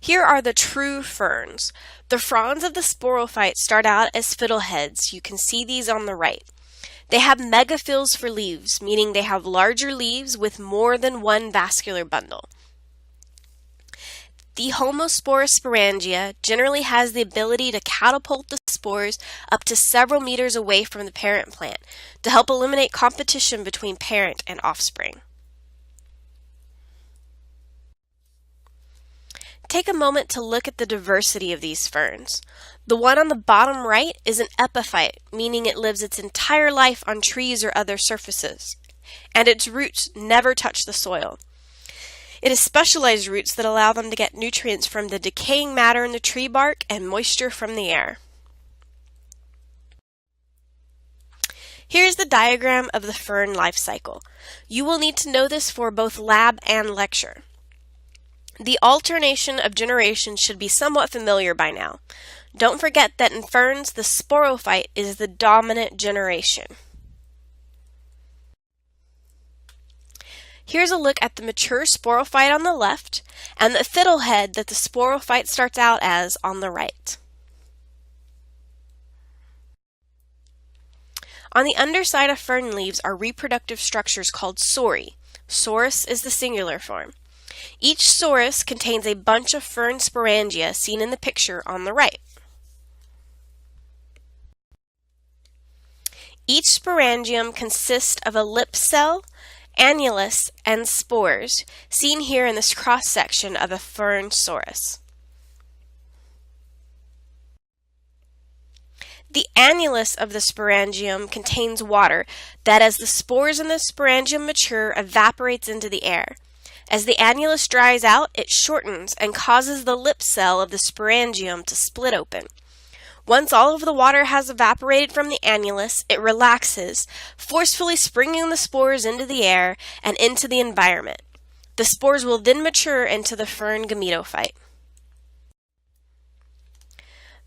Here are the true ferns. The fronds of the sporophyte start out as fiddleheads. You can see these on the right. They have megaphylls for leaves, meaning they have larger leaves with more than one vascular bundle. The homosporous sporangia generally has the ability to catapult the spores up to several meters away from the parent plant to help eliminate competition between parent and offspring. Take a moment to look at the diversity of these ferns. The one on the bottom right is an epiphyte, meaning it lives its entire life on trees or other surfaces, and its roots never touch the soil. It has specialized roots that allow them to get nutrients from the decaying matter in the tree bark and moisture from the air. Here's the diagram of the fern life cycle. You will need to know this for both lab and lecture. The alternation of generations should be somewhat familiar by now. Don't forget that in ferns, the sporophyte is the dominant generation. Here's a look at the mature sporophyte on the left and the fiddlehead that the sporophyte starts out as on the right. On the underside of fern leaves are reproductive structures called sori. Sorus is the singular form. Each sorus contains a bunch of fern sporangia seen in the picture on the right. Each sporangium consists of a lip cell, annulus, and spores, seen here in this cross-section of a fern sorus. The annulus of the sporangium contains water that, as the spores in the sporangium mature, evaporates into the air. As the annulus dries out, it shortens and causes the lip cell of the sporangium to split open. Once all of the water has evaporated from the annulus, it relaxes, forcefully springing the spores into the air and into the environment. The spores will then mature into the fern gametophyte.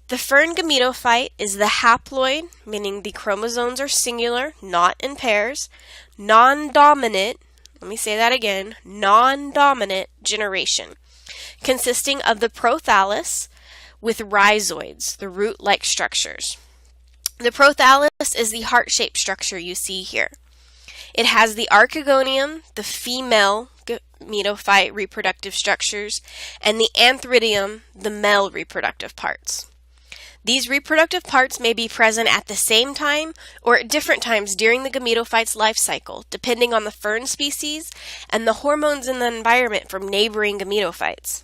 The fern gametophyte is the haploid, meaning the chromosomes are singular, not in pairs, non-dominant, let me say that again, non-dominant generation, consisting of the prothallus with rhizoids, the root-like structures. The prothallus is the heart-shaped structure you see here. It has the archegonium, the female gametophyte reproductive structures, and the antheridium, the male reproductive parts. These reproductive parts may be present at the same time or at different times during the gametophyte's life cycle, depending on the fern species and the hormones in the environment from neighboring gametophytes.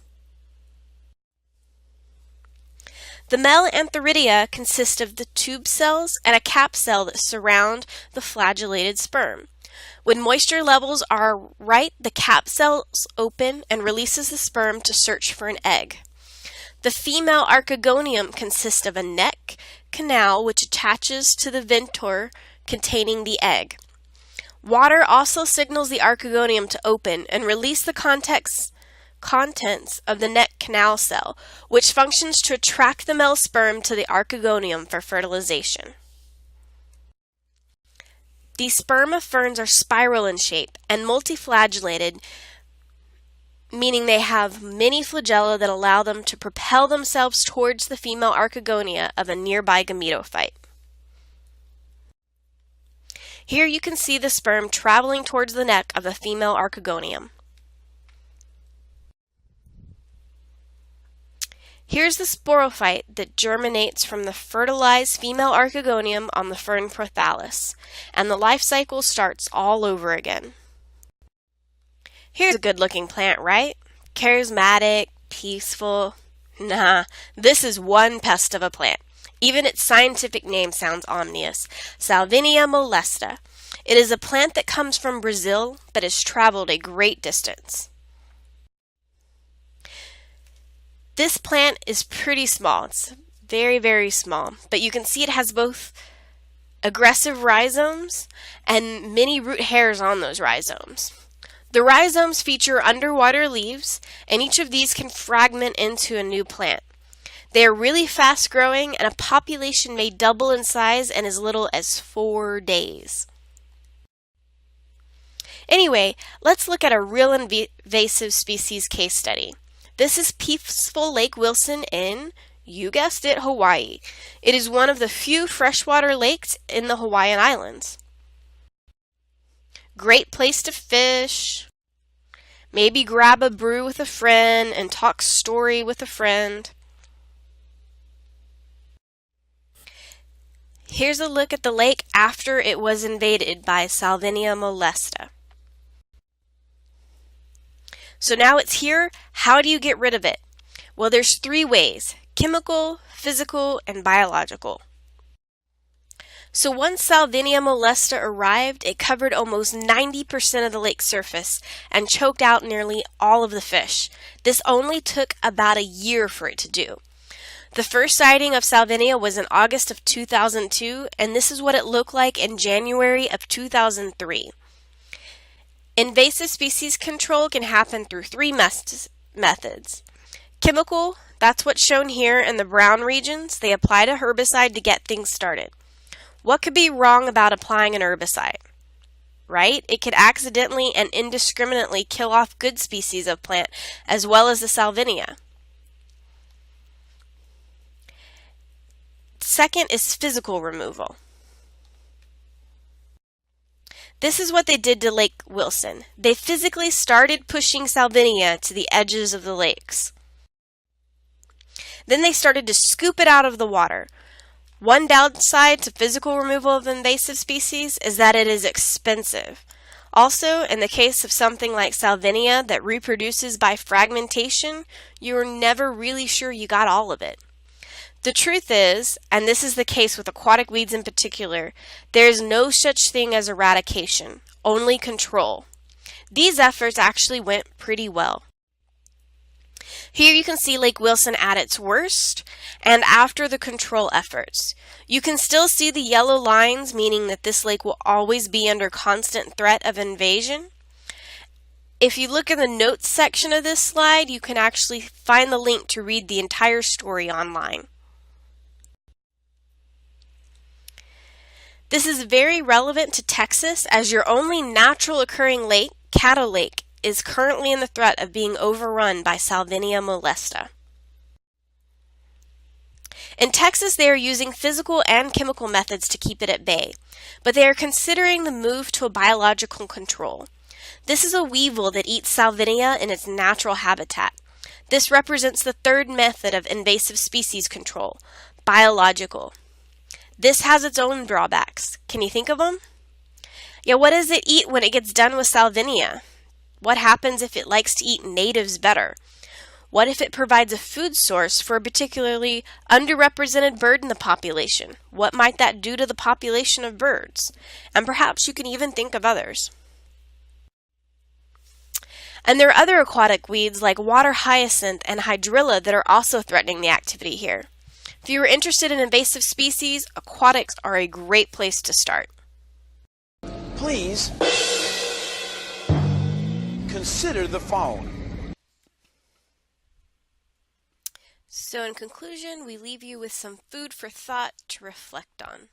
The male antheridia consist of the tube cells and a cap cell that surround the flagellated sperm. When moisture levels are right, the cap cells open and releases the sperm to search for an egg. The female archegonium consists of a neck canal which attaches to the ventor containing the egg. Water also signals the archegonium to open and release the contents of the neck canal cell, which functions to attract the male sperm to the archegonium for fertilization. The sperm of ferns are spiral in shape and multiflagellated, meaning they have many flagella that allow them to propel themselves towards the female archegonia of a nearby gametophyte. Here you can see the sperm traveling towards the neck of the female archegonium. Here's the sporophyte that germinates from the fertilized female archegonium on the fern prothallus, and the life cycle starts all over again. Here's a good-looking plant, right? Charismatic, peaceful. Nah, this is one pest of a plant. Even its scientific name sounds ominous. Salvinia molesta. It is a plant that comes from Brazil, but has traveled a great distance. This plant is pretty small. It's very, very small, but you can see it has both aggressive rhizomes and many root hairs on those rhizomes. The rhizomes feature underwater leaves, and each of these can fragment into a new plant. They are really fast growing, and a population may double in size in as little as 4 days. Anyway, let's look at a real invasive species case study. This is peaceful Lake Wilson in, you guessed it, Hawaii. It is one of the few freshwater lakes in the Hawaiian Islands. Great place to fish. Maybe grab a brew with a friend and talk story with a friend. Here's a look at the lake after it was invaded by Salvinia molesta. So now it's here. How do you get rid of it? Well, there's 3 ways: chemical, physical, and biological. So once Salvinia molesta arrived, it covered almost 90% of the lake's surface and choked out nearly all of the fish. This only took about a year for it to do. The first sighting of Salvinia was in August of 2002, and this is what it looked like in January of 2003. Invasive species control can happen through 3 methods. Chemical, that's what's shown here in the brown regions. They applied a herbicide to get things started. What could be wrong about applying an herbicide? Right? It could accidentally and indiscriminately kill off good species of plant as well as the Salvinia. Second is physical removal. This is what they did to Lake Wilson. They physically started pushing Salvinia to the edges of the lakes. Then they started to scoop it out of the water. One downside to physical removal of invasive species is that it is expensive. Also, in the case of something like Salvinia that reproduces by fragmentation, you are never really sure you got all of it. The truth is, and this is the case with aquatic weeds in particular, there is no such thing as eradication, only control. These efforts actually went pretty well. Here you can see Lake Wilson at its worst and after the control efforts. You can still see the yellow lines, meaning that this lake will always be under constant threat of invasion. If you look in the notes section of this slide, you can actually find the link to read the entire story online. This is very relevant to Texas as your only natural occurring lake, Caddo Lake, is currently in the threat of being overrun by Salvinia molesta. In Texas, they are using physical and chemical methods to keep it at bay, but they are considering the move to a biological control. This is a weevil that eats Salvinia in its natural habitat. This represents the 3rd method of invasive species control, biological. This has its own drawbacks. Can you think of them? Yeah, what does it eat when it gets done with Salvinia? What happens if it likes to eat natives better? What if it provides a food source for a particularly underrepresented bird in the population? What might that do to the population of birds? And perhaps you can even think of others. And there are other aquatic weeds like water hyacinth and hydrilla that are also threatening the activity here. If you are interested in invasive species, aquatics are a great place to start. Please consider the following. So in conclusion, we leave you with some food for thought to reflect on.